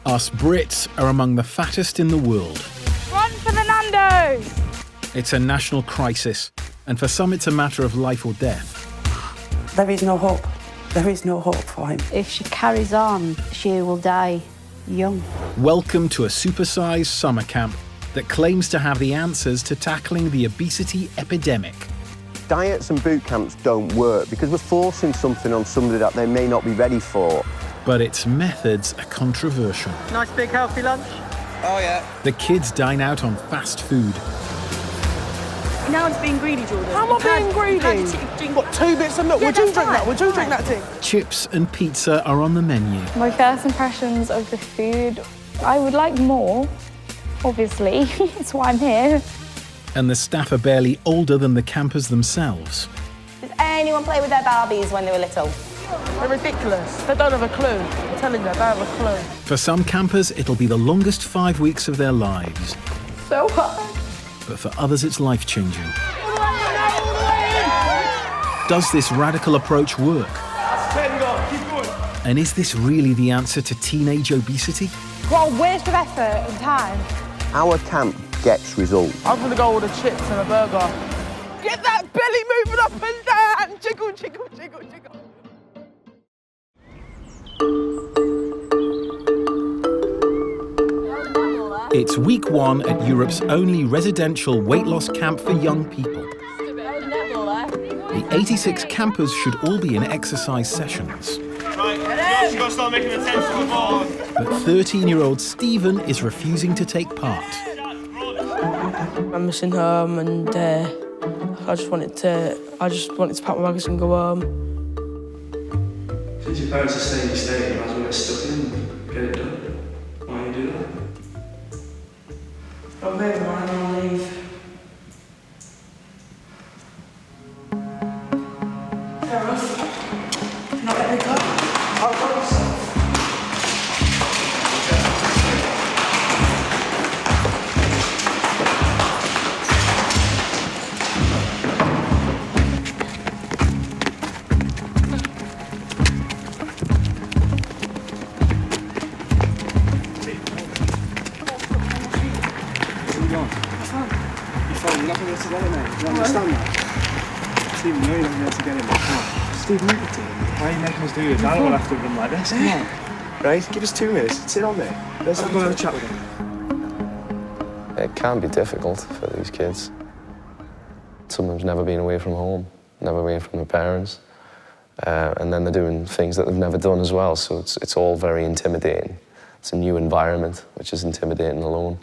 Us Brits are among the fattest in the world. Run for the Nando's! It's a national crisis, and for some it's a matter of life or death. There is no hope. There is no hope for him. If she carries on, she will die young. Welcome to a supersized summer camp that claims to have the answers to tackling the obesity epidemic. Diets and boot camps don't work because we're forcing something on somebody that they may not be ready for. But its methods are controversial. Nice big healthy lunch? Oh yeah. The kids dine out on fast food. Now it's being greedy, Jordan. How am I being greedy? What, 2 bits of milk? Would you drink that? Would you drink that too? Chips and pizza are on the menu. My first impressions of the food, I would like more, obviously. That's why I'm here. And the staff are barely older than the campers themselves. Did anyone play with their Barbies when they were little? They're ridiculous. They don't have a clue. I'm telling you, they don't have a clue. For some campers, it'll be the longest 5 weeks of their lives. So hard. But for others, it's life-changing. Does this radical approach work? And is this really the answer to teenage obesity? What a waste of effort and time. Our camp gets results. I'm going to go with the chips and a burger. Get that belly moving up and down. Jiggle, jiggle, jiggle, jiggle. It's week 1 at Europe's only residential weight loss camp for young people. The 86 campers should all be in exercise sessions. Right, you've got to start making attention to the ball. But 13-year-old Stephen is refusing to take part. I'm missing home and I just wanted to pack my bags and go home. Since your parents are saying you stay, you might as well get stuck in and get it done. Why don't you do that? I'm very man, I'll leave. Fair enough. Not let me go. I'll go myself. You're not going to be able to get in there. You understand that? Stephen, you're not going to be able to get in there. Come on. Stephen, leave it to me. Why are you making us do this? I don't want to have to run like this. Come on. Right, give us 2 minutes. Sit on there. Let's go and have a chat with him. It can be difficult for these kids. Some of them's never been away from home, never been from their parents. And then they're doing things that they've never done as well, so it's all very intimidating. It's a new environment, which is intimidating alone.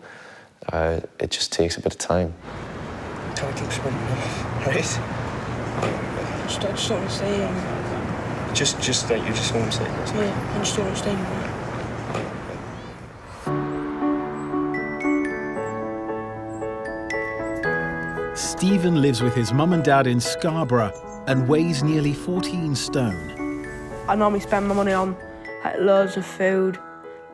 It just takes a bit of time. Tell me keep sprinting off, right? Just don't want to stay here. Just that you're just homesick. Yeah, I just don't want to stay anymore. Stephen lives with his mum and dad in Scarborough and weighs nearly 14 stone. I normally spend my money on like loads of food,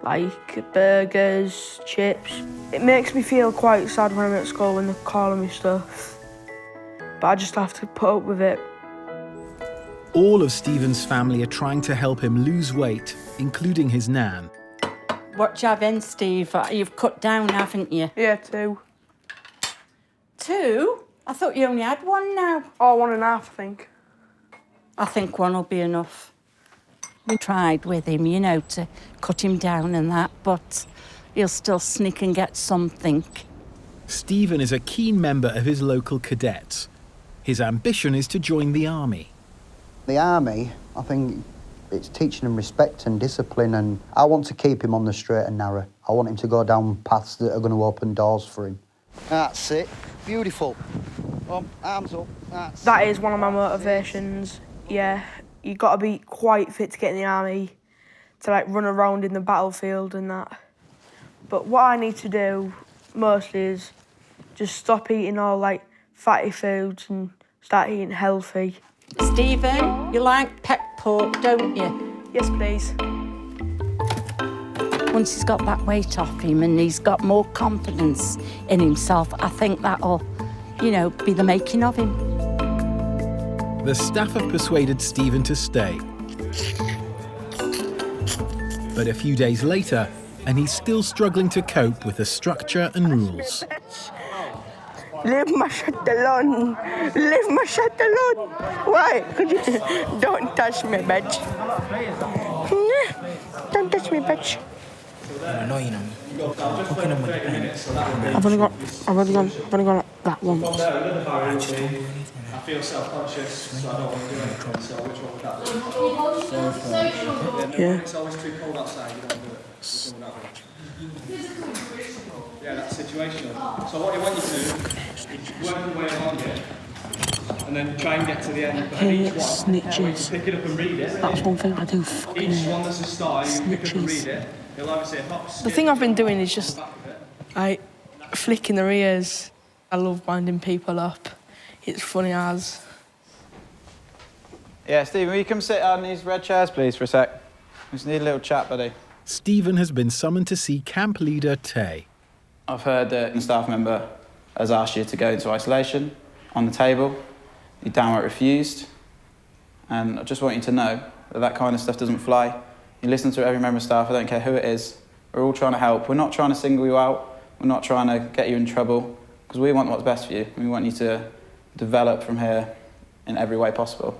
like burgers, chips. It makes me feel quite sad when I'm at school when they're calling me stuff. But I just have to put up with it. All of Stephen's family are trying to help him lose weight, including his nan. What you having, Steve? You've cut down, haven't you? Yeah, 2. 2? I thought you only had 1 now. Oh, 1.5, I think. I think 1 will be enough. We tried with him, you know, to cut him down and that, but he'll still sneak and get something. Stephen is a keen member of his local cadets. His ambition is to join the army. The army, I think it's teaching him respect and discipline, and I want to keep him on the straight and narrow. I want him to go down paths that are going to open doors for him. That's it. Beautiful. Arms up. That is one of my motivations, yeah. You've got to be quite fit to get in the army, to like run around in the battlefield and that. But what I need to do mostly is just stop eating all like fatty foods and start eating healthy. Stephen, you like pet pork, don't you? Yes, please. Once he's got that weight off him and he's got more confidence in himself, I think that'll, you know, be the making of him. The staff have persuaded Stephen to stay. But a few days later, and he's still struggling to cope with the structure and rules. Leave my shit alone. Leave my shit alone. Why? Don't touch me, bitch. Don't touch me, bitch. Annoying him. Fucking him with the pants. I've only got that one. I feel self-conscious, so I don't want to do anything. So which one would that be? Yeah. It's always too cold outside, you don't do it. Which one would that be? Yeah, that's situational. So what I want you to do is work your way along it, and then try and get to the end. But each one, Snitches. pick it up and read it. That's one thing I do fucking Each hate. one that's a star, you pick up and read it. He'll either say hop, skip. The thing I've been doing is just, like, flicking their ears. I love winding people up. It's funny as. Yeah, Stephen, will you come sit on these red chairs, please, for a sec? We just need a little chat, buddy. Stephen has been summoned to see camp leader Tay. I've heard that a staff member has asked you to go into isolation on the table. You downright refused. And I just want you to know that that kind of stuff doesn't fly. You listen to every member of staff, I don't care who it is. We're all trying to help. We're not trying to single you out. We're not trying to get you in trouble, because we want what's best for you. We want you to develop from here in every way possible.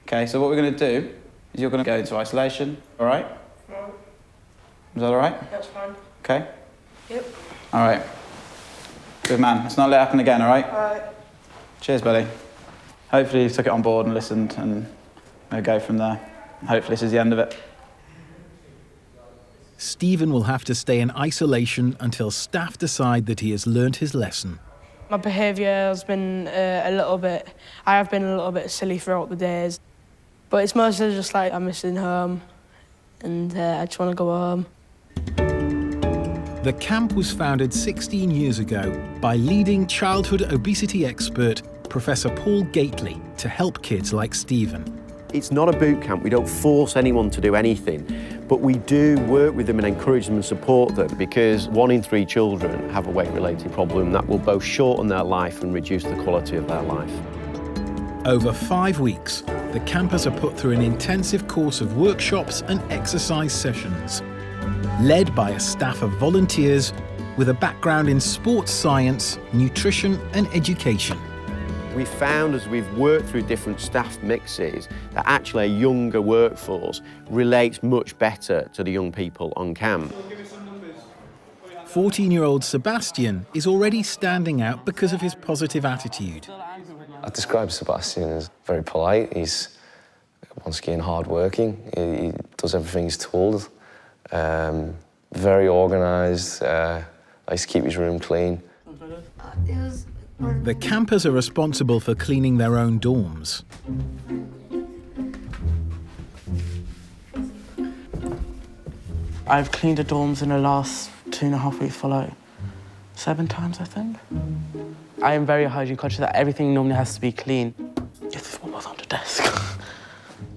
Okay, so what we're going to do is you're going to go into isolation, all right? No. Is that all right? That's fine. Okay? Yep. All right. Good man. Let's not let it happen again, all right? All right. Cheers, buddy. Hopefully you took it on board and listened, and we'll go from there. Hopefully this is the end of it. Stephen will have to stay in isolation until staff decide that he has learnt his lesson. My behaviour has been I have been a little bit silly throughout the days. But it's mostly just like I'm missing home and I just want to go home. The camp was founded 16 years ago by leading childhood obesity expert Professor Paul Gately to help kids like Stephen. It's not a boot camp. We don't force anyone to do anything, but we do work with them and encourage them and support them, because 1 in 3 children have a weight-related problem that will both shorten their life and reduce the quality of their life. Over 5 weeks, the campers are put through an intensive course of workshops and exercise sessions, led by a staff of volunteers with a background in sports science, nutrition and education. We found, as we've worked through different staff mixes, that actually a younger workforce relates much better to the young people on camp. 14-year-old Sebastian is already standing out because of his positive attitude. I describe Sebastian as very polite. He's, once again, hard-working. He does everything he's told. Very organised. Likes to keep his room clean. The campers are responsible for cleaning their own dorms. I've cleaned the dorms in the last 2.5 weeks for like 7 times, I think. I am very hygiene conscious that everything normally has to be clean. Yes, this one was on the desk.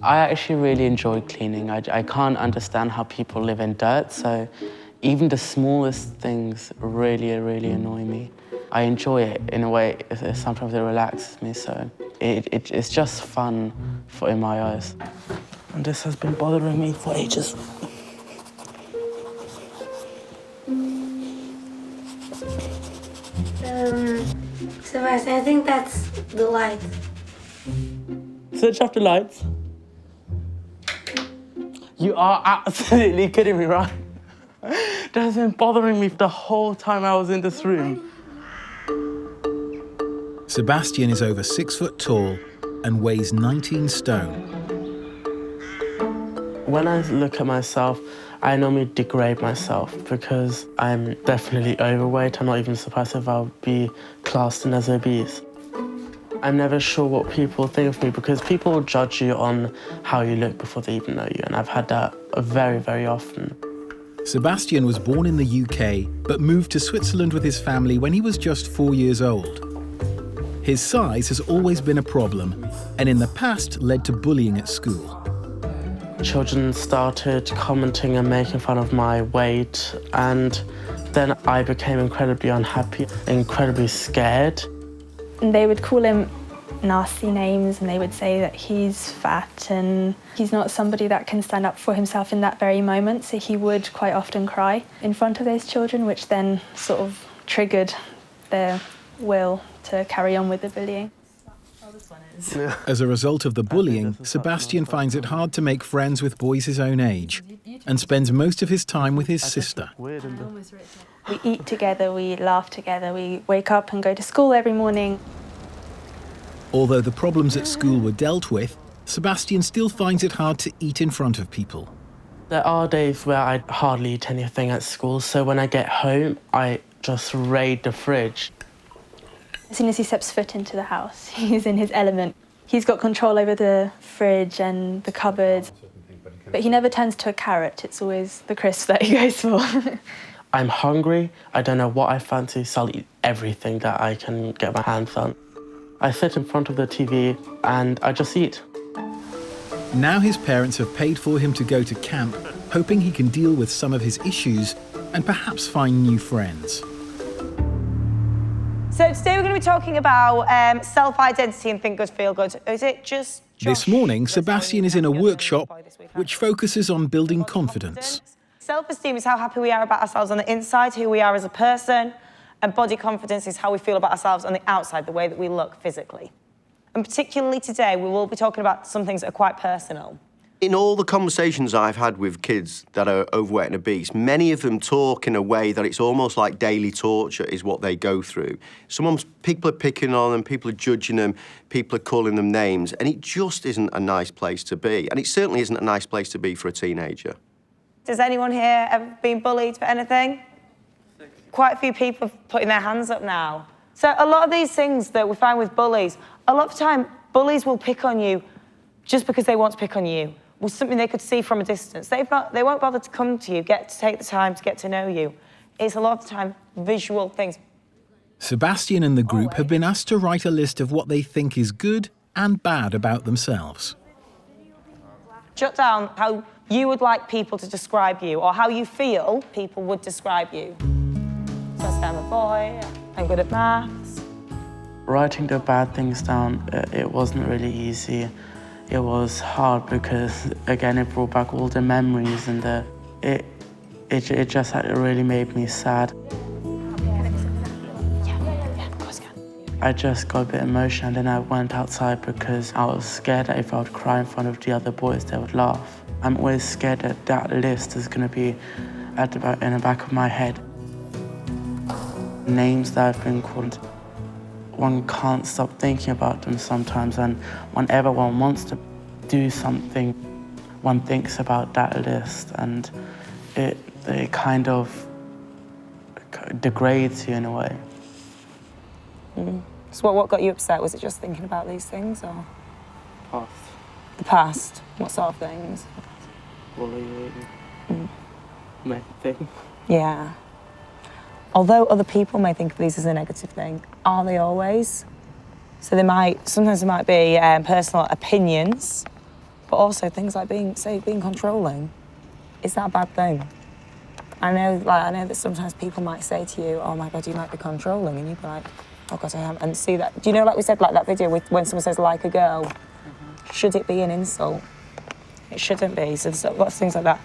I actually really enjoy cleaning. I can't understand how people live in dirt, so even the smallest things really annoy me. I enjoy it in a way. Sometimes it relaxes me, so it's just fun in my eyes. And this has been bothering me for ages. Sebastian, I think that's the light. Switch off the lights. You are absolutely kidding me, right? That has been bothering me the whole time I was in this room. Sebastian is over 6 foot tall and weighs 19 stone. When I look at myself, I normally degrade myself because I'm definitely overweight. I'm not even surprised if I'll be classed as obese. I'm never sure what people think of me because people judge you on how you look before they even know you, and I've had that very often. Sebastian was born in the UK but moved to Switzerland with his family when he was just 4 years old. His size has always been a problem and in the past led to bullying at school. Children started commenting and making fun of my weight, and then I became incredibly unhappy, incredibly scared. And they would call him nasty names, and they would say that he's fat and he's not somebody that can stand up for himself in that very moment, so he would quite often cry in front of those children, which then sort of triggered their will to carry on with the bullying. As a result of the bullying, Sebastian finds it hard to make friends with boys his own age and spends most of his time with his sister. We eat together, we laugh together, we wake up and go to school every morning. Although the problems at school were dealt with, Sebastian still finds it hard to eat in front of people. There are days where I hardly eat anything at school, so when I get home, I just raid the fridge. As soon as he steps foot into the house, he's in his element. He's got control over the fridge and the cupboards, but he never turns to a carrot. It's always the crisp that he goes for. I'm hungry, I don't know what I fancy, so I'll eat everything that I can get my hands on. I sit in front of the TV and I just eat. Now his parents have paid for him to go to camp, hoping he can deal with some of his issues and perhaps find new friends. So today we're going to be talking about self-identity and think good, feel good. Is it just Josh? This morning, Sebastian is in a workshop which focuses on building confidence. Self-esteem is how happy we are about ourselves on the inside, who we are as a person, and body confidence is how we feel about ourselves on the outside, the way that we look physically. And particularly today, we will be talking about some things that are quite personal. In all the conversations I've had with kids that are overweight and obese, many of them talk in a way that it's almost like daily torture is what they go through. People are picking on them, people are judging them, people are calling them names, and it just isn't a nice place to be. And it certainly isn't a nice place to be for a teenager. Does anyone here ever been bullied for anything? Quite a few people are putting their hands up now. So a lot of these things that we find with bullies, a lot of the time, bullies will pick on you just because they want to pick on you. Was something they could see from a distance. They won't bother to come to you, take the time to get to know you. It's a lot of the time visual things. Sebastian and the group have been asked to write a list of what they think is good and bad about themselves. Jot down how you would like people to describe you, or how you feel people would describe you. So I say I'm a boy, I'm good at maths. Writing the bad things down, it wasn't really easy. It was hard because, again, it brought back all the memories, and it just really made me sad. I just got a bit emotional, and then I went outside because I was scared that if I would cry in front of the other boys, they would laugh. I'm always scared that that list is going to be in the back of my head. Names that I've been called. One can't stop thinking about them sometimes, and whenever one wants to do something, one thinks about that list, and it kind of degrades you in a way. So what got you upset? Was it just thinking about these things, or? Past. The past? What sort of things? Bullying. Main thing. Yeah. Although other people may think of these as a negative thing, are they always? So sometimes there might be personal opinions, but also things like being controlling. Is that a bad thing? I know that sometimes people might say to you, "Oh my God, you might be controlling," and you'd be like, "Oh God, I am." And see that? Do you know, like we said, like that video with when someone says "like a girl," should it be an insult? It shouldn't be. So there's lots of things like that.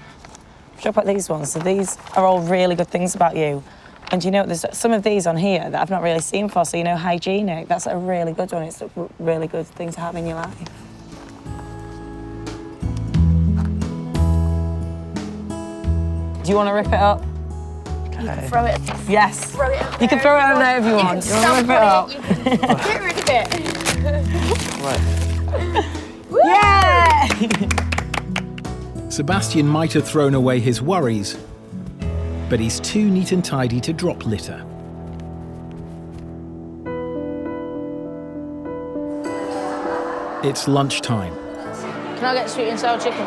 Show up these ones. So these are all really good things about you. And you know, there's some of these on here that I've not really seen before. So you know, hygienic. That's a really good one. It's a really good thing to have in your life. Do you want to rip it up? Okay. You can throw it. Yes. Throw it up You can throw it over there if you want. You You can want to stamp rip it on up? it. You can get rid of it. Yeah! Sebastian might have thrown away his worries, but he's too neat and tidy to drop litter. It's lunchtime. Can I get sweet and sour chicken?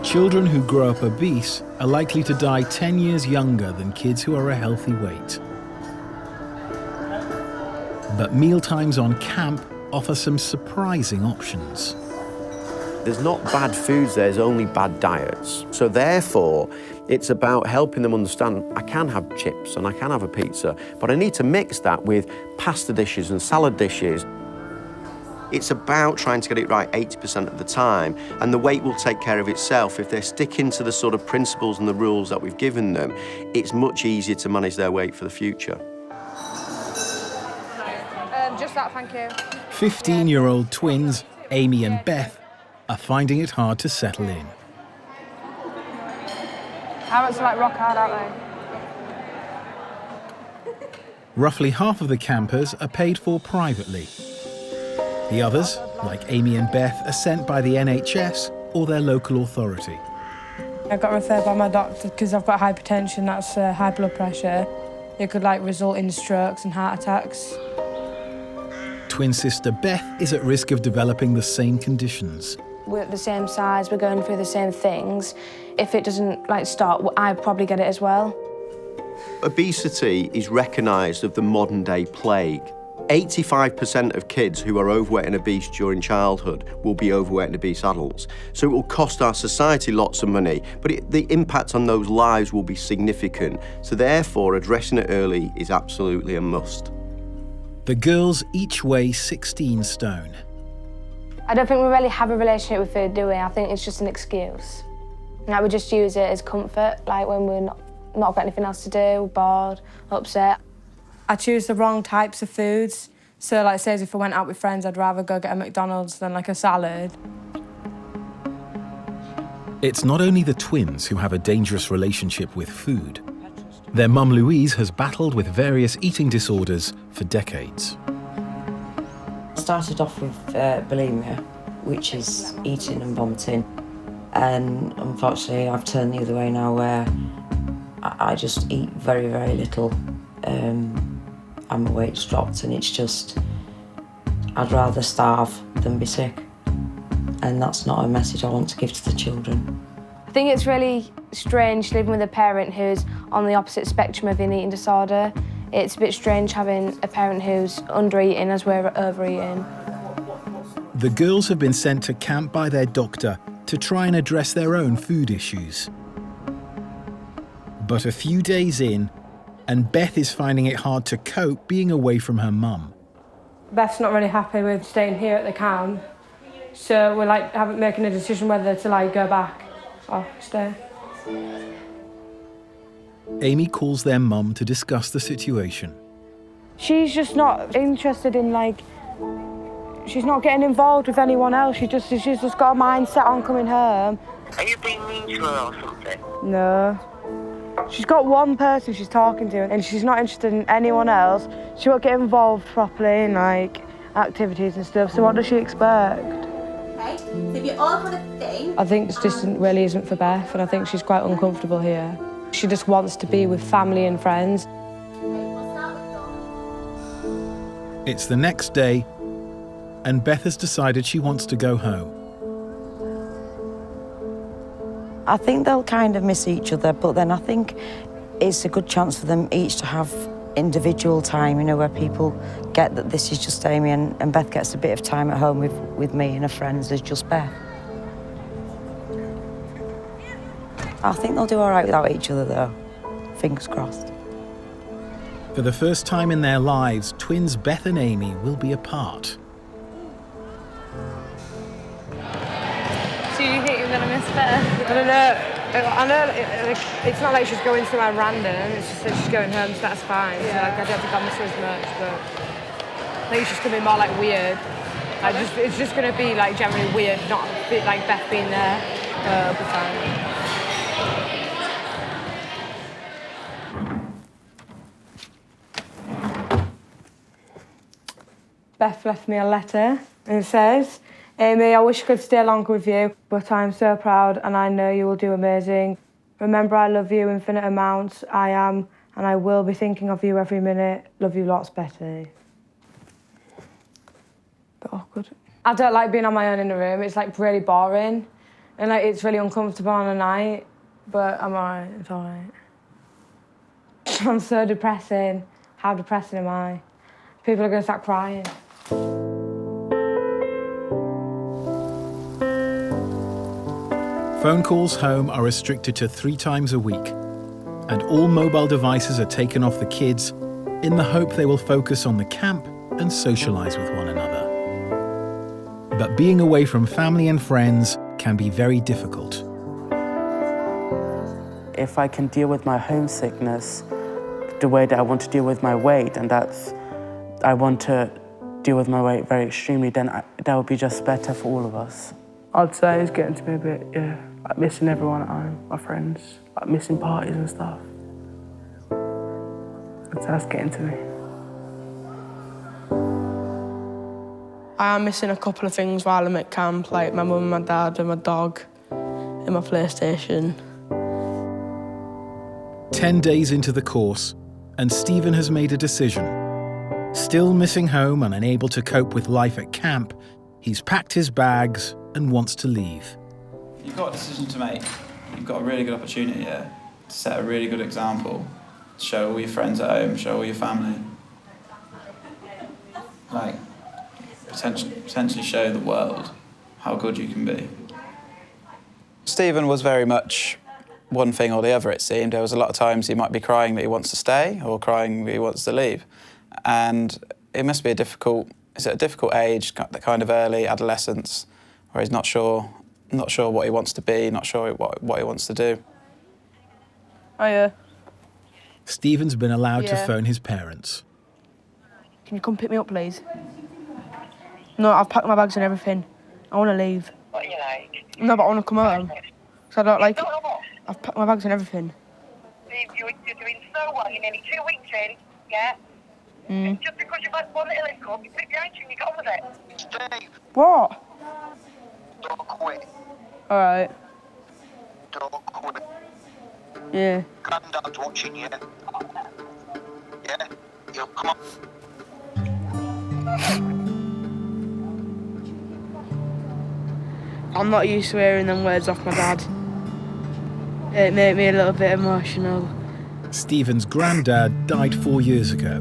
Children who grow up obese are likely to die 10 years younger than kids who are a healthy weight. But mealtimes on camp offer some surprising options. There's not bad foods, there's only bad diets. So therefore, It's about helping them understand I can have chips and I can have a pizza, but I need to mix that with pasta dishes and salad dishes. It's about trying to get it right 80% of the time, and the weight will take care of itself. If they're sticking to the sort of principles and the rules that we've given them, it's much easier to manage their weight for the future. Just that, thank you. 15-year-old twins, Amy and Beth, are finding it hard to settle in. Parents are like rock hard, aren't they? Roughly half of the campers are paid for privately. The others, like Amy and Beth, are sent by the NHS or their local authority. I got referred by my doctor because I've got hypertension, that's high blood pressure. It could result in strokes and heart attacks. Twin sister Beth is at risk of developing the same conditions. We're the same size, we're going through the same things. If it doesn't start, I'd probably get it as well. Obesity is recognised as the modern-day plague. 85% of kids who are overweight and obese during childhood will be overweight and obese adults. So it will cost our society lots of money, but the impact on those lives will be significant. So therefore, addressing it early is absolutely a must. The girls each weigh 16 stone. I don't think we really have a relationship with food, do we? I think it's just an excuse. We just use it as comfort, when we're not got anything else to do, bored, upset. I choose the wrong types of foods. So, say, if I went out with friends, I'd rather go get a McDonald's than, a salad. It's not only the twins who have a dangerous relationship with food. Their mum Louise has battled with various eating disorders for decades. I started off with bulimia, which is eating and vomiting. And unfortunately, I've turned the other way now where I just eat very, very little. And my weight's dropped, and it's just, I'd rather starve than be sick. And that's not a message I want to give to the children. I think it's really strange living with a parent who's on the opposite spectrum of an eating disorder. It's a bit strange having a parent who's under-eating as we're overeating. The girls have been sent to camp by their doctor to try and address their own food issues. But a few days in, and Beth is finding it hard to cope being away from her mum. Beth's not really happy with staying here at the camp, so we're making a decision whether to go back or stay. Amy calls their mum to discuss the situation. She's just not interested in she's not getting involved with anyone else. She's just got a mindset on coming home. Are you being mean to her or something? No. She's got one person she's talking to, and she's not interested in anyone else. She won't get involved properly in activities and stuff. So what does she expect? Okay, so if you all have a thing. I think this distance really isn't for Beth, and I think she's quite uncomfortable here. She just wants to be with family and friends. It's the next day, and Beth has decided she wants to go home. I think they'll kind of miss each other, but then I think it's a good chance for them each to have individual time, where people get that this is just Amy and Beth gets a bit of time at home with me and her friends as just Beth. I think they'll do all right without each other, though. Fingers crossed. For the first time in their lives, twins Beth and Amy will be apart. Do you think you're going to miss Beth? I don't know. I know it's not like she's going somewhere random, it's just that she's going home, so that's fine. Yeah. So, I don't think I'll miss her as much, but I think it's just going to be more weird. It's just going to be generally weird, not a bit Beth being there. It'll be fine. Beth left me a letter, and it says, Amy, I wish I could stay longer with you, but I'm so proud and I know you will do amazing. Remember, I love you infinite amounts. I am and I will be thinking of you every minute. Love you lots, Betty. Bit awkward. I don't like being on my own in a room. It's really boring and it's really uncomfortable on a night, but I'm all right, it's all right. I'm so depressing. How depressing am I? People are going to start crying. Phone calls home are restricted to 3 times a week, and all mobile devices are taken off the kids in the hope they will focus on the camp and socialise with one another. But being away from family and friends can be very difficult. If I can deal with my homesickness the way that I want to deal with my weight, and that's I want to deal with my weight very extremely, then that would be just better for all of us. I'd say it's getting to me a bit, yeah, like missing everyone at home, my friends, like missing parties and stuff. I'd say that's getting to me. I am missing a couple of things while I'm at camp, like my mum and my dad and my dog and my PlayStation. 10 days into the course, and Stephen has made a decision. Still missing home and unable to cope with life at camp, he's packed his bags and wants to leave. You've got a decision to make. You've got a really good opportunity here to set a really good example, to show all your friends at home, show all your family. Like, potentially show the world how good you can be. Stephen was very much one thing or the other, it seemed. There was a lot of times he might be crying that he wants to stay or crying that he wants to leave. And it must be a difficult age, the kind of early adolescence, where he's not sure what he wants to be, not sure what he wants to do. Oh, yeah. Stephen's been allowed to phone his parents. Can you come pick me up, please? No, I've packed my bags and everything. I want to leave. What are you like? No, but I want to come home. Because I don't like it. I've packed my bags and everything. You're doing so well. You're nearly 2 weeks in, yeah? Just because you've had one little hiccup, you put it behind you and you get on with it. Steve. What? Don't quit. All right. Don't quit. Yeah. Granddad's watching you. Yeah? Yo, come on. I'm not used to hearing them words off my dad. It made me a little bit emotional. Stephen's granddad died 4 years ago.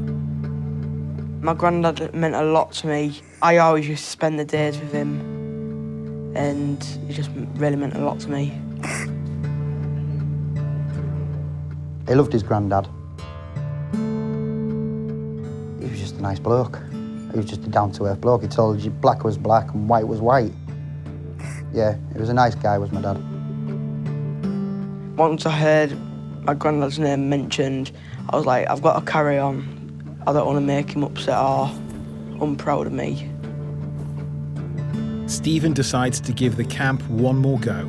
My granddad meant a lot to me. I always used to spend the days with him, and he just really meant a lot to me. He loved his granddad. He was just a nice bloke. He was just a down-to-earth bloke. He told you black was black and white was white. Yeah, he was a nice guy, was my dad. Once I heard my granddad's name mentioned, I was like, I've got to carry on. I don't want to make him upset or unproud of me. Stephen decides to give the camp one more go.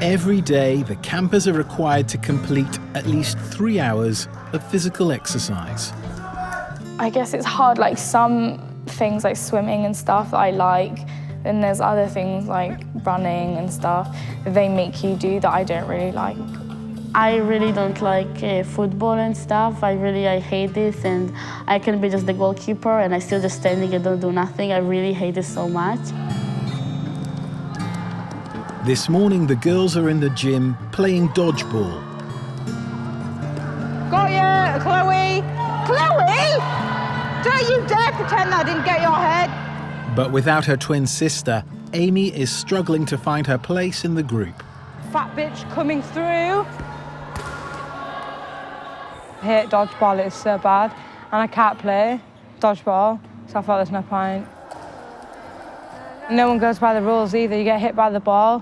Every day, the campers are required to complete at least 3 hours of physical exercise. I guess it's hard, like some things like swimming and stuff that I like, then there's other things like running and stuff that they make you do that I don't really like. I really don't like football and stuff. I hate this, and I can be just the goalkeeper and I still just standing and don't do nothing. I really hate this so much. This morning, the girls are in the gym playing dodgeball. Got you, Chloe! Chloe! Don't you dare pretend I didn't get your head! But without her twin sister, Amy is struggling to find her place in the group. Fat bitch coming through. I hate dodgeball, it's so bad. And I can't play dodgeball, so I thought there's no point. No one goes by the rules either. You get hit by the ball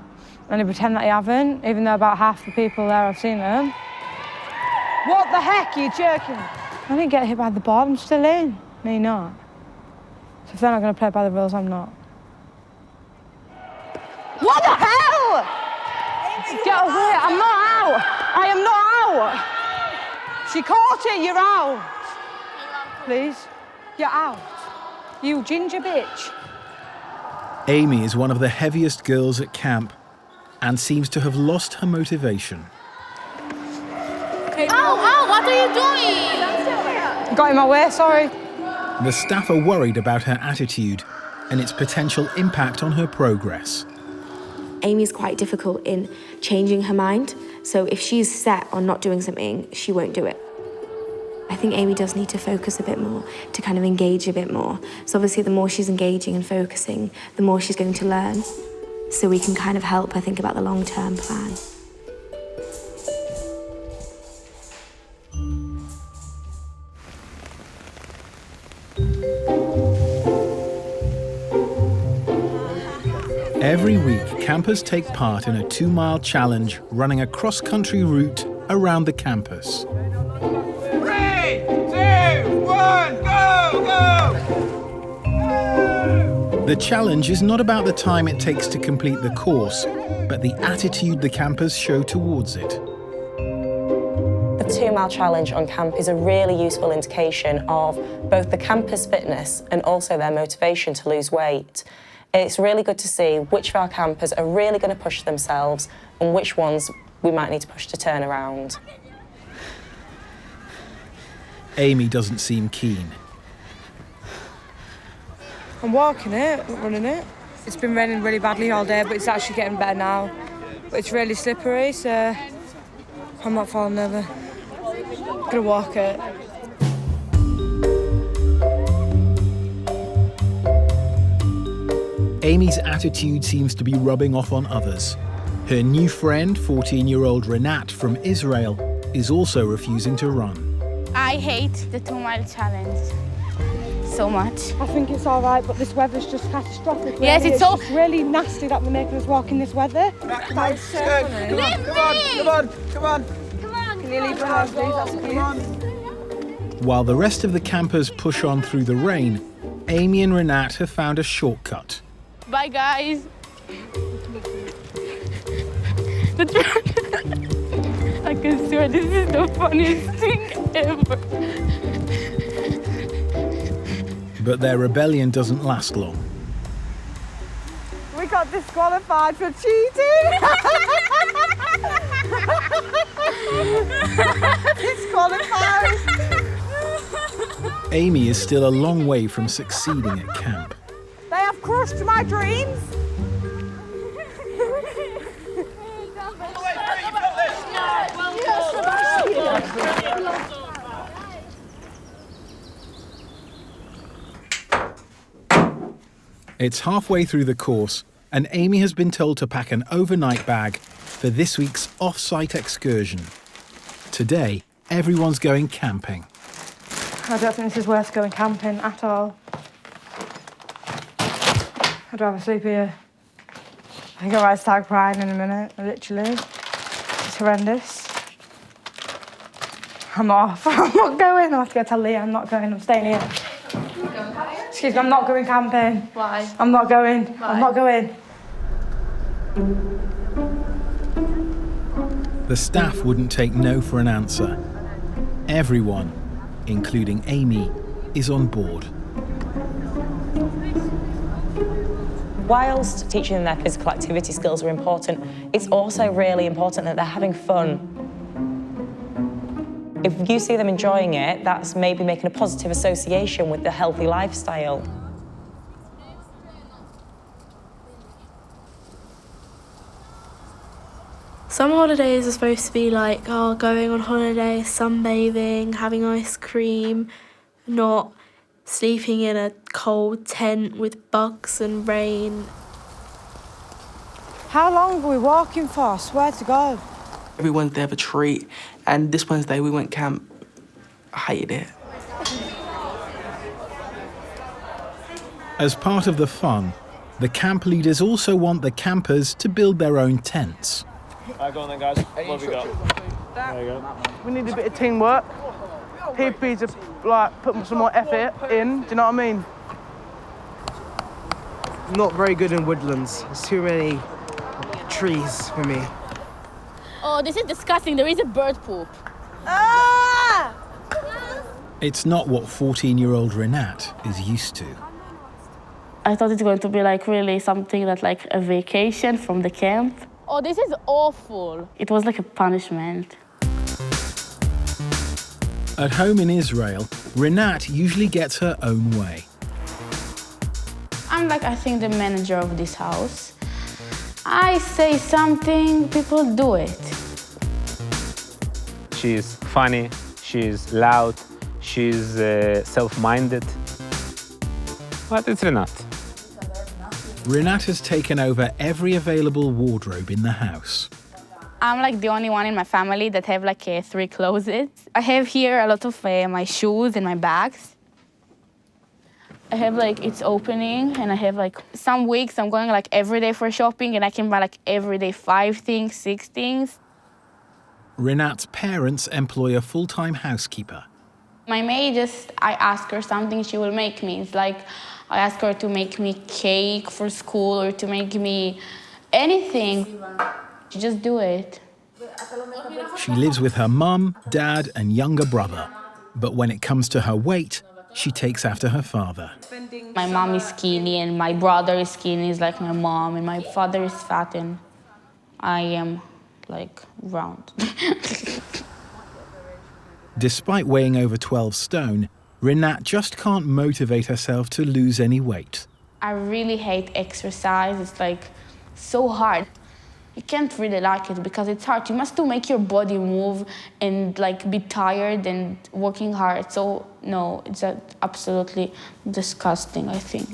and you pretend that you haven't, even though about half the people there have seen them. What the heck, are you joking? I didn't get hit by the ball, I'm still in. No, you're not. So if they're not going to play by the rules, I'm not. What the hell? Get away, I'm not out. I am not out. She caught it, you're out. Please, you're out. You ginger bitch. Amy is one of the heaviest girls at camp and seems to have lost her motivation. Ow, what are you doing? Got in my way, sorry. The staff are worried about her attitude and its potential impact on her progress. Amy's quite difficult in changing her mind. So if she's set on not doing something, she won't do it. I think Amy does need to focus a bit more, to kind of engage a bit more. So obviously the more she's engaging and focusing, the more she's going to learn. So we can kind of help her think about the long-term plan. Every week, campers take part in a 2-mile challenge running a cross-country route around the campus. 3, 2, 1, go, go! The challenge is not about the time it takes to complete the course, but the attitude the campers show towards it. The 2-mile challenge on camp is a really useful indication of both the campers' fitness and also their motivation to lose weight. It's really good to see which of our campers are really going to push themselves and which ones we might need to push to turn around. Amy doesn't seem keen. I'm walking it, not running it. It's been raining really badly all day, but it's actually getting better now. But it's really slippery, so I'm not falling over. I'm gonna walk it. Amy's attitude seems to be rubbing off on others. Her new friend, 14-year-old Renat from Israel, is also refusing to run. I hate the 2-mile challenge so much. I think it's all right, but this weather's just catastrophic. Yes, really. it's so... just really nasty that they're making us walk in this weather. Come on, come on. Can you leave the house, please? That's please. While the rest of the campers push on through the rain, Amy and Renat have found a shortcut. Bye, guys. I can swear this is the funniest thing ever. But their rebellion doesn't last long. We got disqualified for cheating. Disqualified. Amy is still a long way from succeeding at camp. They have crushed my dreams. It's halfway through the course, and Amy has been told to pack an overnight bag for this week's off-site excursion. Today, everyone's going camping. I don't think this is worth going camping at all. I'd rather sleep here. I think I might start crying in a minute, literally. It's horrendous. I'm off. I'm not going. I have to go tell Leah I'm not going. I'm staying here. Excuse me, I'm not going camping. Why? I'm not going. Why? I'm not going. The staff wouldn't take no for an answer. Everyone, including Amy, is on board. Whilst teaching them their physical activity skills are important, it's also really important that they're having fun. If you see them enjoying it, that's maybe making a positive association with the healthy lifestyle. Some holidays are supposed to be like, going on holiday, sunbathing, having ice cream, not sleeping in a cold tent with bugs and rain. How long are we walking for? I swear to God. Every Wednesday have a treat, and this Wednesday we went camp. I hated it. As part of the fun, the camp leaders also want the campers to build their own tents. Right, go on then, guys. What have we got? There you go. We need a bit of teamwork. People need to put some more effort in. Do you know what I mean? I'm not very good in woodlands. There's too many trees for me. Oh, this is disgusting. There is a bird poop. Ah! It's not what 14-year-old Renat is used to. I thought it's going to be like really something that like a vacation from the camp. Oh, this is awful. It was like a punishment. At home in Israel, Renat usually gets her own way. I'm like, I think, the manager of this house. I say something, people do it. She's funny, she's loud, she's self-minded. But it's Renat. Renat has taken over every available wardrobe in the house. I'm like the only one in my family that have like 3 closets. I have here a lot of my shoes and my bags. I have like it's opening, and I have like some weeks I'm going like every day for shopping, and I can buy like every day 5 things, 6 things. Renat's parents employ a full-time housekeeper. My maid I ask her something, she will make me. It's like I ask her to make me cake for school or to make me anything. She just do it. She lives with her mum, dad, and younger brother. But when it comes to her weight, she takes after her father. My mom is skinny and my brother is skinny, is like my mom, and my father is fat and I am like round. Despite weighing over 12 stone, Renat just can't motivate herself to lose any weight. I really hate exercise. It's like so hard. You can't really like it because it's hard. You must make your body move and like be tired and working hard. So no, it's absolutely disgusting, I think.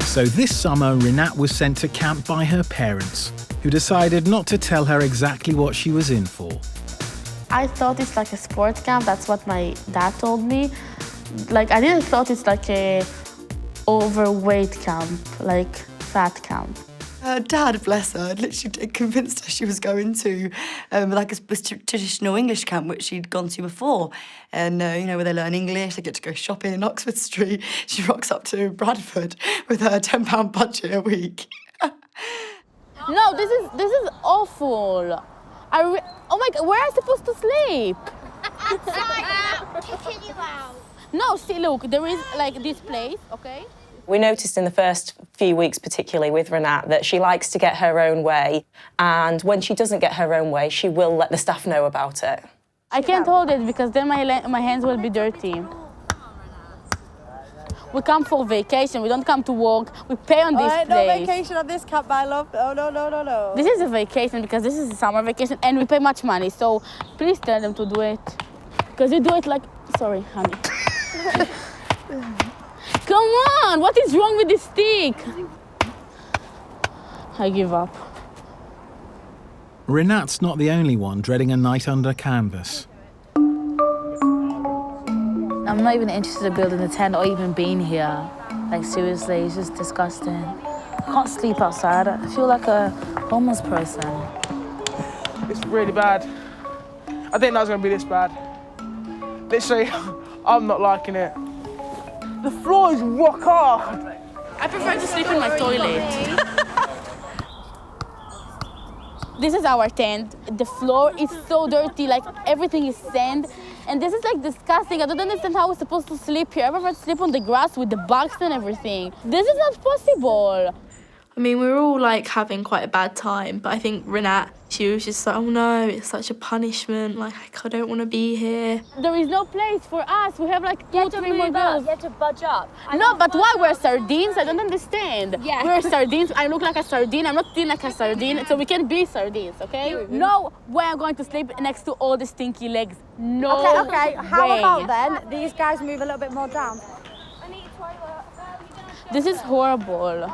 So this summer, Renat was sent to camp by her parents, who decided not to tell her exactly what she was in for. I thought it's like a sport camp. That's what my dad told me. Like I didn't thought it's like a overweight camp, like fat camp. Her dad, bless her, literally convinced her she was going to like a traditional English camp, which she'd gone to before. And, you know, where they learn English, they get to go shopping in Oxford Street. She rocks up to Bradford with her £10 budget a week. No, this is awful. Oh my God, where am I supposed to sleep? Outside, I'm kicking you out. No, see, look, there is like this place, okay? We noticed in the first few weeks, particularly with Renat, that she likes to get her own way, and when she doesn't get her own way, she will let the staff know about it. I can't hold it because then my hands will be dirty. We come for vacation, we don't come to work, we pay on this place. No vacation on this camp, my love. Oh, no. This is a vacation because this is a summer vacation and we pay much money, so please tell them to do it. Because you do it like... Sorry, honey. Come on, what is wrong with this stick? I give up. Renat's not the only one dreading a night under canvas. I'm not even interested in building a tent or even being here. Like, seriously, it's just disgusting. I can't sleep outside. I feel like a homeless person. It's really bad. I didn't know it was going to be this bad. Literally, I'm not liking it. The floor is rock hard. I prefer to sleep in my toilet. This is our tent. The floor is so dirty, like everything is sand. And this is like disgusting. I don't understand how we're supposed to sleep here. I prefer to sleep on the grass with the bugs and everything. This is not possible. I mean, we were all like having quite a bad time, but I think Renat, she was just like, oh no, it's such a punishment. Like, I don't want to be here. There is no place for us. We have like 2 or 3 more girls. You have to budge up. No, but why? We're sardines? I don't understand. Yeah. We're sardines. I look like a sardine. I'm not thin like a sardine, so we can be sardines, okay? No way I'm going to sleep next to all the stinky legs. No Okay. How way. about then these guys move a little bit more down? This is horrible.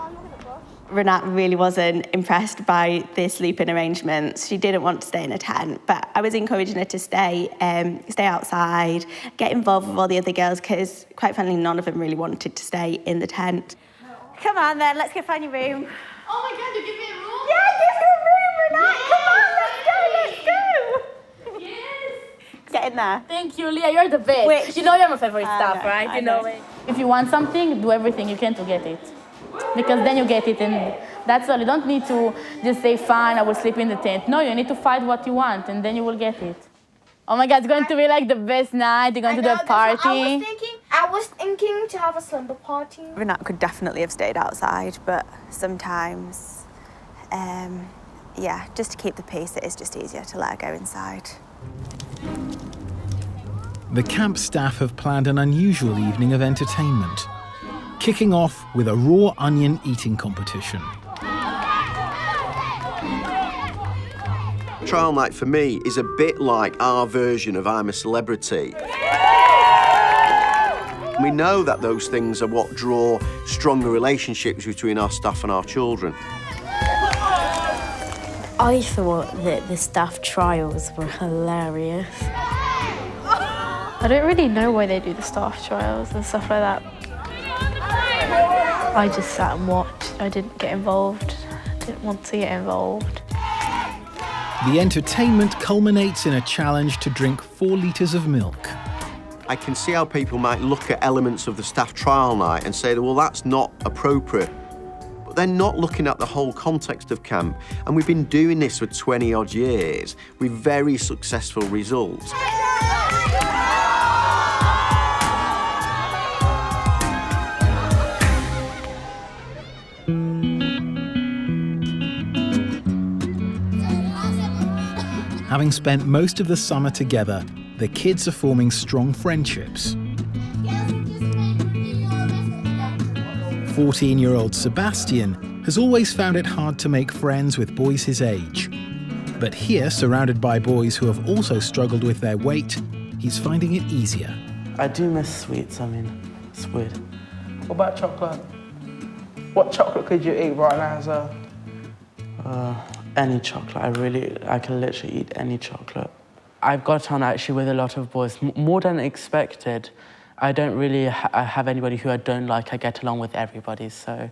Renat really wasn't impressed by the sleeping arrangements. She didn't want to stay in a tent, but I was encouraging her to stay outside, get involved with all the other girls, because quite frankly, none of them really wanted to stay in the tent. Come on then, let's go find your room. Oh my God, you give me a room? Yeah, give you a room, Renat. Come on, let's go. Yes. Get in there. Thank you, Leah. You're the best. Wait, you know you're my favorite stuff, know, right? I You know it. If you want something, do everything you can to get it. Because then you get it, and that's all. You don't need to just say, fine, I will sleep in the tent. No, you need to fight what you want, and then you will get it. Oh my God, it's going to be like the best night. You're going to do a party. I was thinking to have a slumber party. Renat could definitely have stayed outside, but sometimes, yeah, just to keep the peace, it is just easier to let her go inside. The camp staff have planned an unusual evening of entertainment, kicking off with a raw onion eating competition. Trial night for me is a bit like our version of I'm a Celebrity. We know that those things are what draw stronger relationships between our staff and our children. I thought that the staff trials were hilarious. I don't really know why they do the staff trials and stuff like that. I just sat and watched. I didn't get involved. I didn't want to get involved. The entertainment culminates in a challenge to drink 4 litres of milk. I can see how people might look at elements of the staff trial night and say, well, that's not appropriate. But they're not looking at the whole context of camp. And we've been doing this for 20-odd years with very successful results. Having spent most of the summer together, the kids are forming strong friendships. 14-year-old Sebastian has always found it hard to make friends with boys his age. But here, surrounded by boys who have also struggled with their weight, he's finding it easier. I do miss sweets, I mean, it's weird. What about chocolate? What chocolate could you eat right now as well? Any chocolate, I can literally eat any chocolate. I've got on actually with a lot of boys, more than expected. I don't really have anybody who I don't like. I get along with everybody, so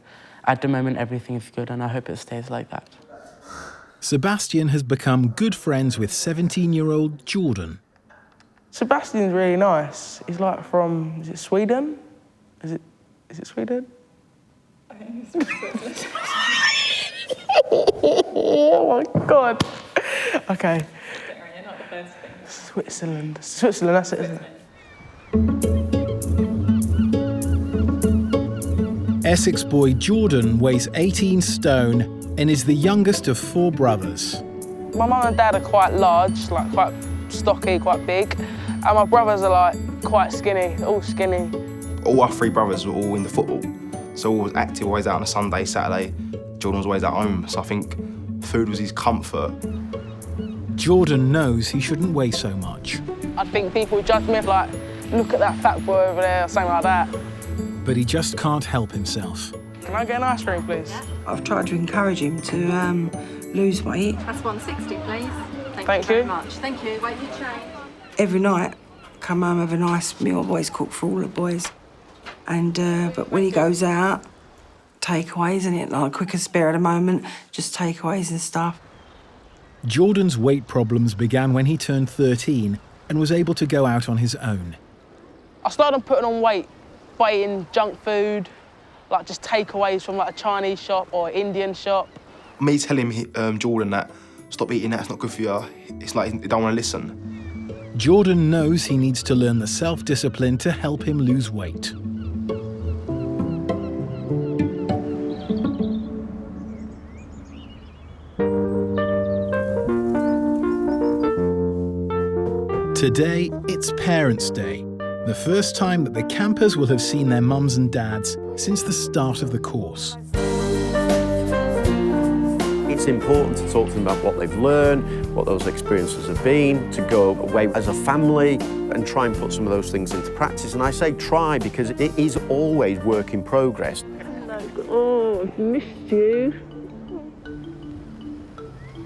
at the moment everything's good and I hope it stays like that. Sebastian has become good friends with 17-year-old Jordan. Sebastian's really nice. He's like from, is it Sweden? Is it Sweden? I think it's Sweden. Oh my God. Okay. You're not the first thing. Switzerland, that's it, isn't it? Essex boy Jordan weighs 18 stone and is the youngest of 4 brothers. My mum and dad are quite large, like quite stocky, quite big. And my brothers are like quite skinny, all skinny. All our 3 brothers were all in the football. So always active, always out on a Sunday, Saturday. Jordan was always at home, so I think food was his comfort. Jordan knows he shouldn't weigh so much. I think people would judge me if, like, look at that fat boy over there or something like that. But he just can't help himself. Can I get an ice cream, please? I've tried to encourage him to lose weight. That's 160, please. Thank you very much. Thank you. Wait for your change. Every night, come home, have a nice meal. I've always cooked for all the boys. And but when he goes out, takeaways, isn't it? Like quick and spare at the moment, just takeaways and stuff. Jordan's weight problems began when he turned 13 and was able to go out on his own. I started putting on weight by eating junk food, like just takeaways from like a Chinese shop or Indian shop. Me telling Jordan that, stop eating that, it's not good for you, it's like he don't want to listen. Jordan knows he needs to learn the self-discipline to help him lose weight. Today, it's Parents' Day, the first time that the campers will have seen their mums and dads since the start of the course. It's important to talk to them about what they've learned, what those experiences have been, to go away as a family and try and put some of those things into practice. And I say try because it is always work in progress. Oh, I've missed you.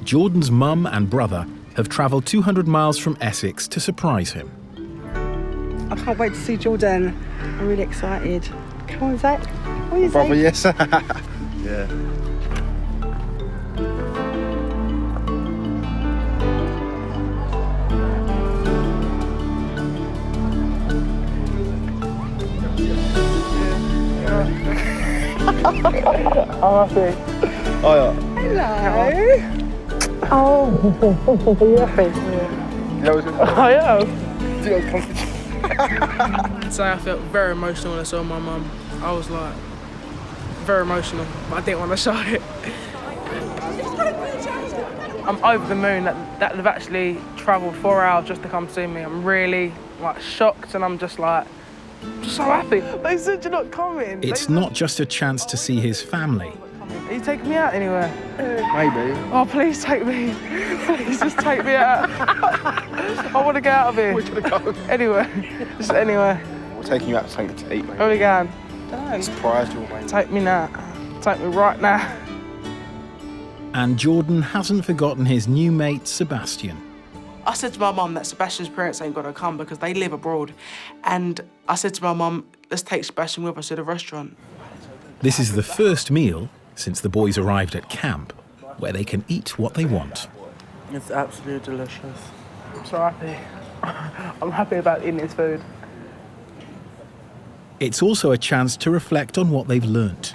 Jordan's mum and brother have travelled 200 miles from Essex to surprise him. I can't wait to see Jordan. I'm really excited. Come on, Zach. What are you Brother, saying? yes. Yeah. I'm happy. Oh, yeah. Hello. Oh, you're happy? Yeah. I am. So I felt very emotional when I saw my mum. I was like, very emotional, but I didn't want to show it. I'm over the moon that they've actually travelled 4 hours just to come see me. I'm really like shocked and I'm just like, so happy. They said you're not coming. It's not just a chance to see his family. Are you taking me out anywhere? Maybe. Oh, please take me. Please just take me out. I want to get out of here. Where do you want to go? Anywhere. Just anywhere. We're taking you out to something to eat, mate. Where are we going? Don't surprise you, mate. Take me now. Take me right now. And Jordan hasn't forgotten his new mate, Sebastian. I said to my mum that Sebastian's parents ain't gonna come because they live abroad. And I said to my mum, let's take Sebastian with us to the restaurant. This is the first meal since the boys arrived at camp where they can eat what they want. It's absolutely delicious. I'm so happy. I'm happy about eating this food. It's also a chance to reflect on what they've learnt.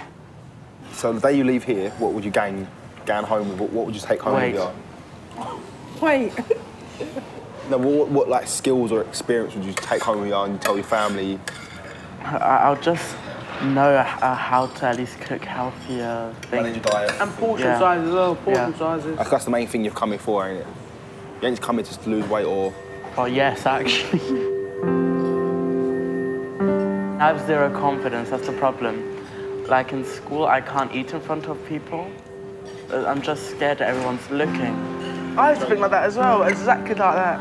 So the day you leave here, what would you gain home with? What would you take home with you? Wait. No, what like skills or experience would you take home with you and tell your family? I'll just know how to at least cook healthier things. Manage your diet. And portion sizes as well, portion sizes. That's the main thing you're coming for, ain't it? You ain't just coming just to lose weight or... Oh, yes, actually. I have zero confidence, that's the problem. Like in school, I can't eat in front of people. I'm just scared that everyone's looking. I used to think like that as well, exactly like that.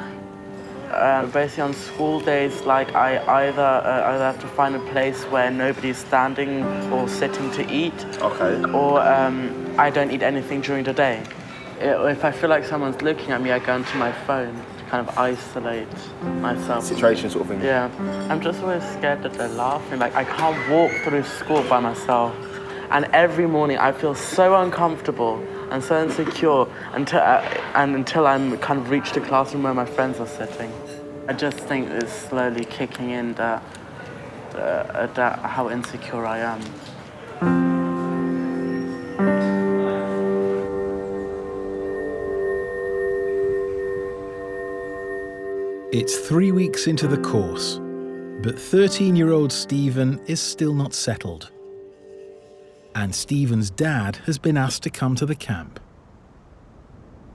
Basically on school days, like I either have to find a place where nobody's standing or sitting to eat. Okay. Or I don't eat anything during the day. If I feel like someone's looking at me, I go into my phone to kind of isolate myself. Situation sort of thing. Yeah. I'm just always scared that they're laughing. Like I can't walk through school by myself. And every morning I feel so uncomfortable and so insecure until I'm kind of reached the classroom where my friends are sitting. I just think it's slowly kicking in that how insecure I am. It's 3 weeks into the course, but 13-year-old Stephen is still not settled. And Stephen's dad has been asked to come to the camp.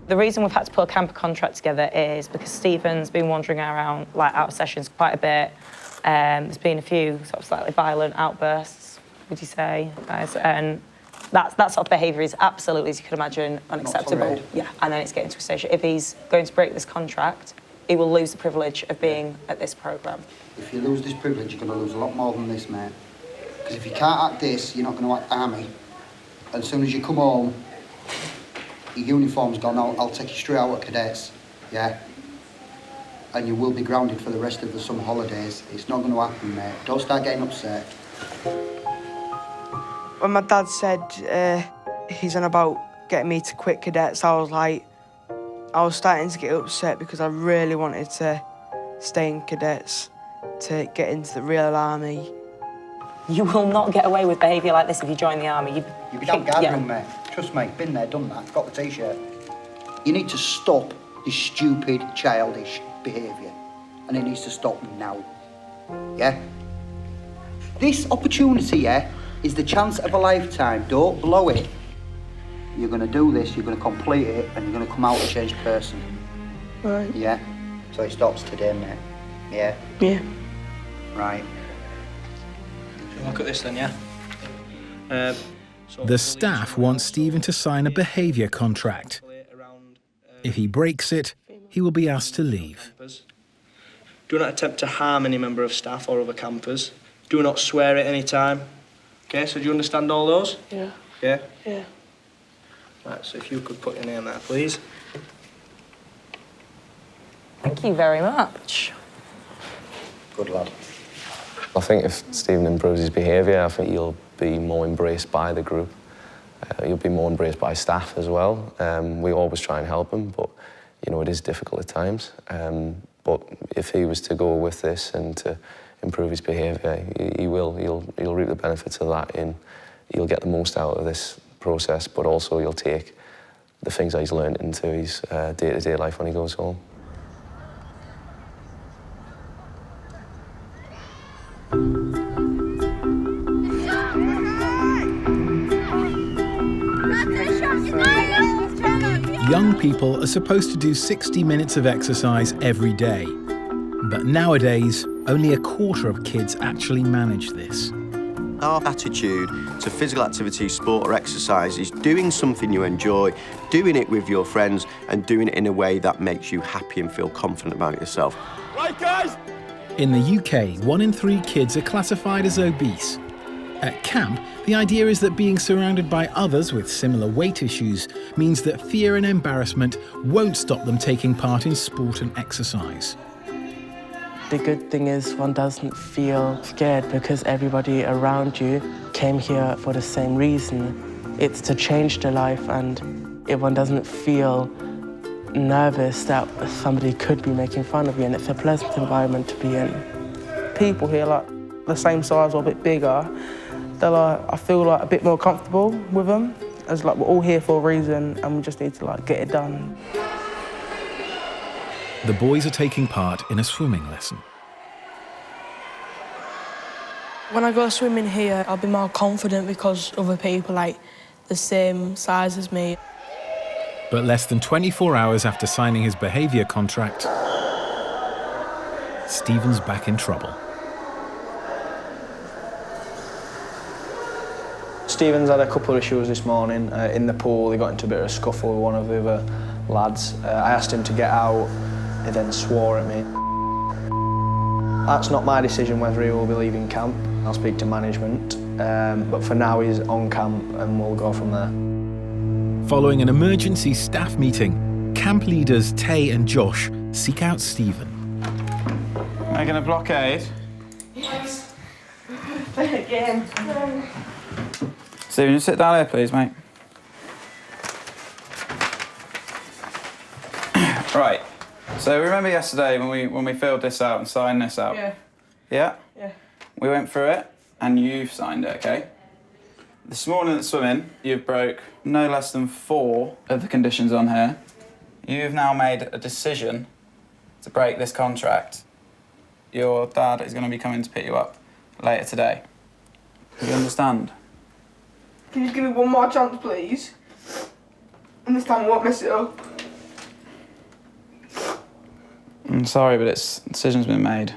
The reason we've had to put a camper contract together is because Stephen's been wandering around, like, out of sessions quite a bit. There's been a few sort of slightly violent outbursts, would you say, guys? And that sort of behaviour is absolutely, as you could imagine, unacceptable. Yeah, and then it's getting to a stage. If he's going to break this contract, he will lose the privilege of being at this programme. If you lose this privilege, you're going to lose a lot more than this, mate. Because if you can't act this, you're not going to act army. And as soon as you come home, your uniform's gone, I'll take you straight out of cadets, yeah? And you will be grounded for the rest of the summer holidays. It's not going to happen, mate. Don't start getting upset. When my dad said he's on about getting me to quit cadets, I was starting to get upset because I really wanted to stay in cadets, to get into the real army. You will not get away with behaviour like this if you join the army. You'll be damn guardroom, mate. Trust me, been there, done that, got the T-shirt. You need to stop this stupid, childish behaviour. And it needs to stop now. Yeah? This opportunity, yeah, is the chance of a lifetime. Don't blow it. You're going to do this, you're going to complete it, and you're going to come out a changed person. Right. Yeah? So it stops today, mate. Yeah? Yeah. Right. Look at this then, yeah? The staff want Stephen to sign a behaviour contract. If he breaks it, he will be asked to leave. Do not attempt to harm any member of staff or other campers. Do not swear at any time. Okay, so do you understand all those? Yeah. Yeah? Yeah. Right, so if you could put your name there, please. Thank you very much. Good lad. I think if Stephen improves his behaviour, I think he'll be more embraced by the group. He'll be more embraced by staff as well. We always try and help him, but you know it is difficult at times. But if he was to go with this and to improve his behaviour, he'll reap the benefits of that. And he'll get the most out of this process, but also he'll take the things that he's learned into his day-to-day life when he goes home. Young people are supposed to do 60 minutes of exercise every day. But nowadays, only a quarter of kids actually manage this. Our attitude to physical activity, sport or exercise is doing something you enjoy, doing it with your friends and doing it in a way that makes you happy and feel confident about yourself. Right, guys! In the UK, 1 in 3 kids are classified as obese. At camp, the idea is that being surrounded by others with similar weight issues means that fear and embarrassment won't stop them taking part in sport and exercise. The good thing is one doesn't feel scared because everybody around you came here for the same reason. It's to change their life, and if one doesn't feel nervous that somebody could be making fun of you, and it's a pleasant environment to be in. People here, like, the same size or a bit bigger, they're like, I feel like a bit more comfortable with them. As like, we're all here for a reason and we just need to like get it done. The boys are taking part in a swimming lesson. When I go swimming here, I'll be more confident because other people like the same size as me. But less than 24 hours after signing his behaviour contract, Stephen's back in trouble. Stephen's had a couple of issues this morning. In the pool, he got into a bit of a scuffle with one of the other lads. I asked him to get out, he then swore at me. That's not my decision whether he will be leaving camp. I'll speak to management, but for now he's on camp and we'll go from there. Following an emergency staff meeting, camp leaders Tay and Josh seek out Stephen. Making a blockade? Yes. Again. Stephen, you sit down here, please, mate. Right. So remember yesterday when we filled this out and signed this out? Yeah. Yeah? Yeah. We went through it and you've signed it, okay? This morning at swimming, you've broke no less than 4 of the conditions on here. You've now made a decision to break this contract. Your dad is going to be coming to pick you up later today. Do you understand? Can you just give me one more chance, please? And this time I won't mess it up. I'm sorry, but the decision's been made.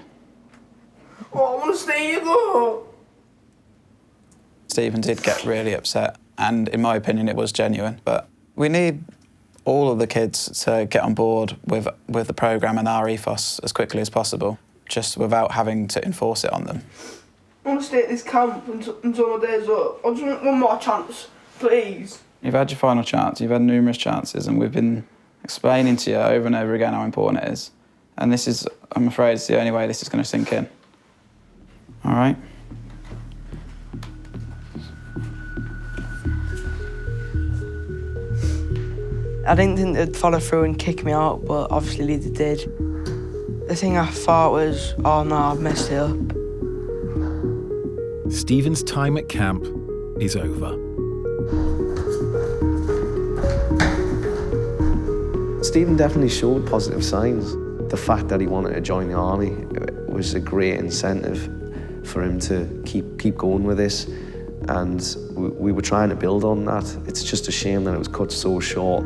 Oh, I want to stay here though. Stephen did get really upset, and in my opinion, it was genuine. But we need all of the kids to get on board with the programme and our ethos as quickly as possible, just without having to enforce it on them. I want to stay at this camp until my day's up. I just want one more chance, please. You've had your final chance, you've had numerous chances, and we've been explaining to you over and over again how important it is. And this is, I'm afraid, it's the only way this is going to sink in. All right? I didn't think they'd follow through and kick me out, but obviously they did. The thing I thought was, oh no, I've messed it up. Stephen's time at camp is over. Stephen definitely showed positive signs. The fact that he wanted to join the army was a great incentive for him to keep going with this, and we were trying to build on that. It's just a shame that it was cut so short.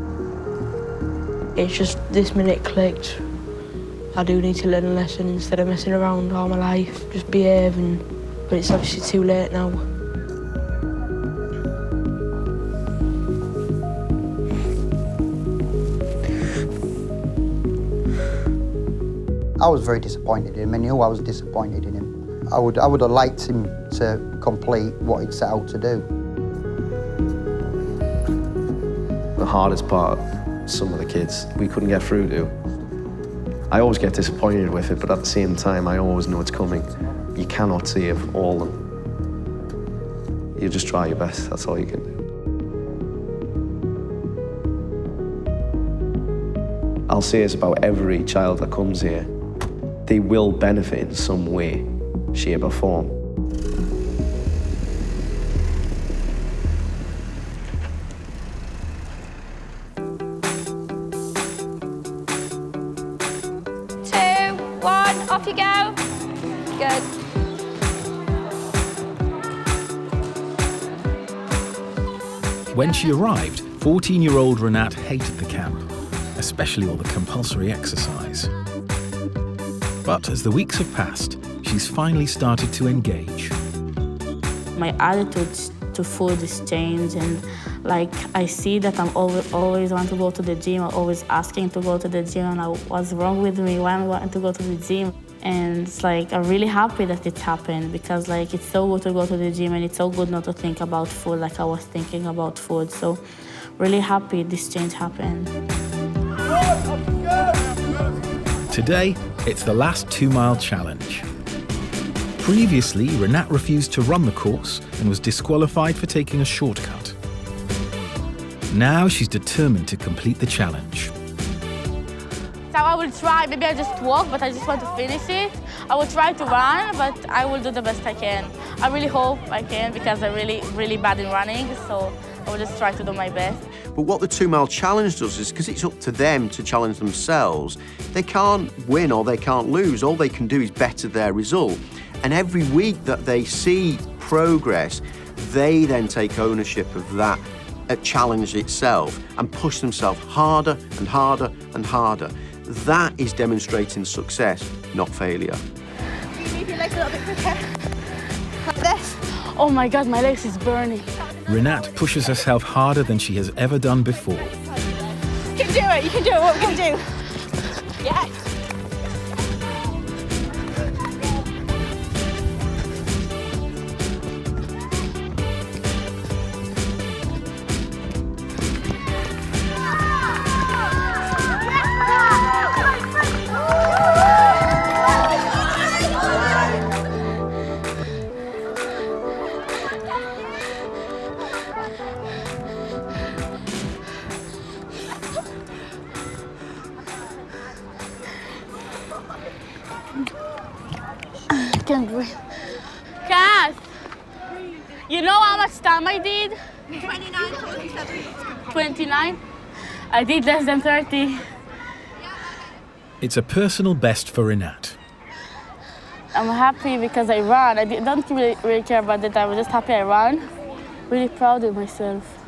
It's just this minute clicked. I do need to learn a lesson instead of messing around all my life, just behave, but it's obviously too late now. I was very disappointed in him. I knew I was disappointed in him. I would have liked him to complete what he'd set out to do. The hardest part, some of the kids we couldn't get through to. I always get disappointed with it, but at the same time, I always know it's coming. You cannot save all of them. You just try your best, that's all you can do. I'll say this about every child that comes here. They will benefit in some way, shape or form. Off you go. Good. When she arrived, 14-year-old Renat hated the camp, especially all the compulsory exercise. But as the weeks have passed, she's finally started to engage. my attitude to food is changed, and like I see that I'm always want to go to the gym, I'm always asking to go to the gym, and what's wrong with me, why am I wanting to go to the gym? And it's like, I'm really happy that it happened, because like it's so good to go to the gym, and it's so good not to think about food like I was thinking about food. So really happy this change happened. Today, it's the last 2-mile challenge. Previously, Renat refused to run the course and was disqualified for taking a shortcut. Now she's determined to complete the challenge. So I will try, maybe I just walk, but I just want to finish it. I will try to run, but I will do the best I can. I really hope I can, because I'm really bad in running, so I will just try to do my best. But what the 2-mile challenge does is, because it's up to them to challenge themselves, they can't win or they can't lose. All they can do is better their result. And every week that they see progress, they then take ownership of that challenge itself and push themselves harder and harder and harder. That is demonstrating success, not failure. Move your legs a little bit quicker. Like this. Oh my God, my legs is burning. Renat pushes herself harder than she has ever done before. You can do it, you can do it. What are we going to do? Yes. I can't breathe. Cass, you know how much time I did? 29.7. 29? I did less than 30. It's a personal best for Renat. I'm happy because I ran. I don't really care about the time. I'm just happy I ran. Really proud of myself.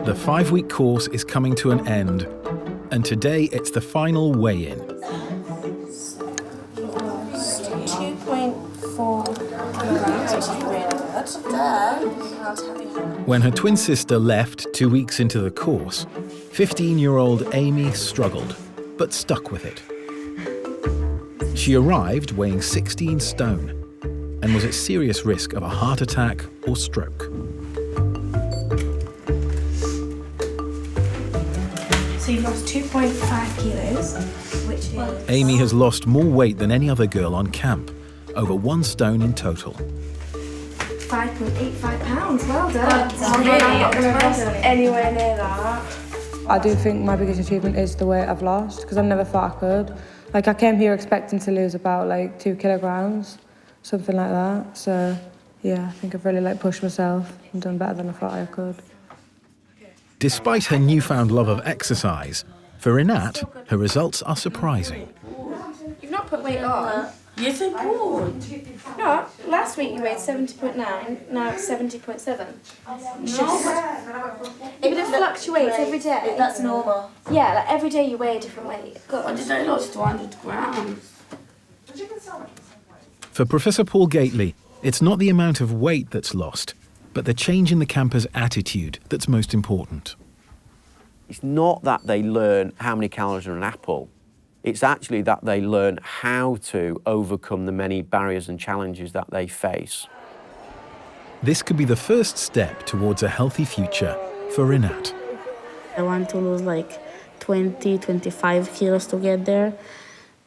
The 5-week course is coming to an end, and today it's the final weigh-in. 2.4 kilograms, which is really good. When her twin sister left 2 weeks into the course, 15-year-old Amy struggled, but stuck with it. She arrived weighing 16 stone and was at serious risk of a heart attack or stroke. So you've lost 2.5 kilos, which is... Amy has lost more weight than any other girl on camp, over 1 stone in total. 5.85 pounds, well done. I'm not going to rest anywhere near that. I do think my biggest achievement is the weight I've lost, because I never thought I could. Like, I came here expecting to lose about like 2 kilograms, something like that. So yeah, I think I've really pushed myself and done better than I thought I could. Despite her newfound love of exercise, for Renat, her results are surprising. You've not put weight on. Yes, I would. No, last week you weighed 70.9, now it's 70.7. It fluctuates every day. That's normal. Yeah, like every day you weigh a different weight. What did I lose? 200 grams. For Professor Paul Gately, it's not the amount of weight that's lost, but the change in the camper's attitude that's most important. It's not that they learn how many calories are in an apple. It's actually that they learn how to overcome the many barriers and challenges that they face. This could be the first step towards a healthy future for Renat. I want to lose like 20, 25 kilos to get there.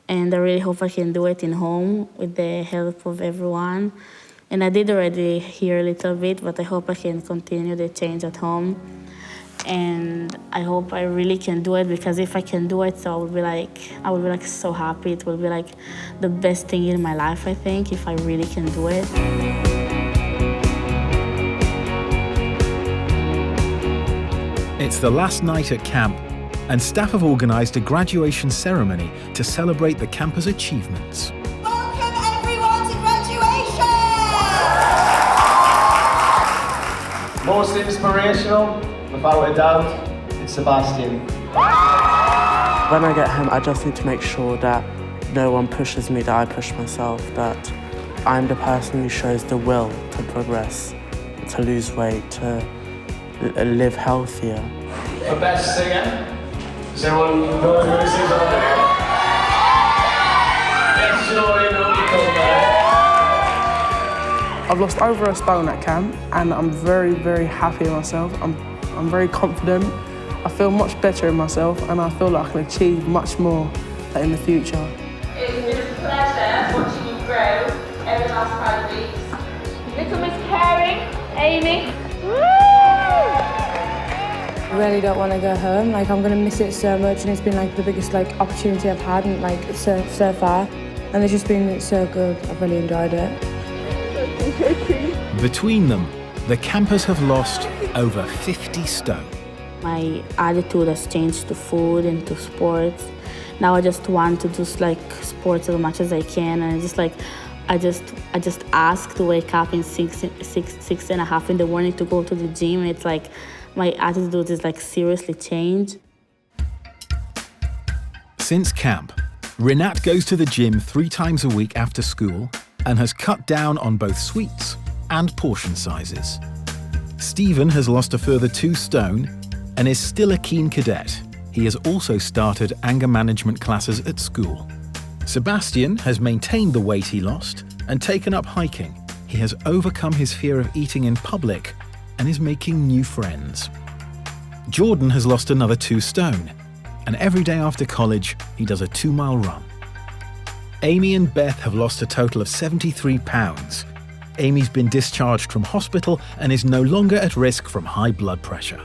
And I really hope I can do it in home with the help of everyone. And I did already here a little bit, but I hope I can continue the change at home. And I hope I really can do it, because if I can do it, so I will be like so happy. It will be like the best thing in my life, I think, if I really can do it. It's the last night at camp, and staff have organised a graduation ceremony to celebrate the campers' achievements. Welcome everyone to graduation! Most inspirational, without a doubt, it's Sebastian. When I get home, I just need to make sure that no one pushes me, that I push myself, that I'm the person who shows the will to progress, to lose weight, to live healthier. For best again? Does anyone know who this is? Yes, sure, no, I've lost over a stone at camp and I'm very, very happy with myself. I'm very confident. I feel much better in myself and I feel like I can achieve much more in the future. It's been a pleasure watching you grow over the last 5 weeks. Little Miss Caring, Amy. I really don't want to go home. Like, I'm going to miss it so much, and it's been like the biggest like opportunity I've had, and like so far. And it's just been so good. I've really enjoyed it. Between them, the campers have lost over 50 stone. My attitude has changed to food and to sports. Now I just want to do like sports as much as I can, and I just ask to wake up in 6:30 in the morning to go to the gym. It's like my attitude is like seriously changed. Since camp, Rinat goes to the gym 3 times a week after school and has cut down on both sweets and portion sizes. Stephen has lost a further 2 stone and is still a keen cadet. He has also started anger management classes at school. Sebastian has maintained the weight he lost and taken up hiking. He has overcome his fear of eating in public and is making new friends. Jordan has lost another 2 stone, and every day after college, he does a 2-mile run. Amy and Beth have lost a total of 73 pounds. Amy's been discharged from hospital and is no longer at risk from high blood pressure.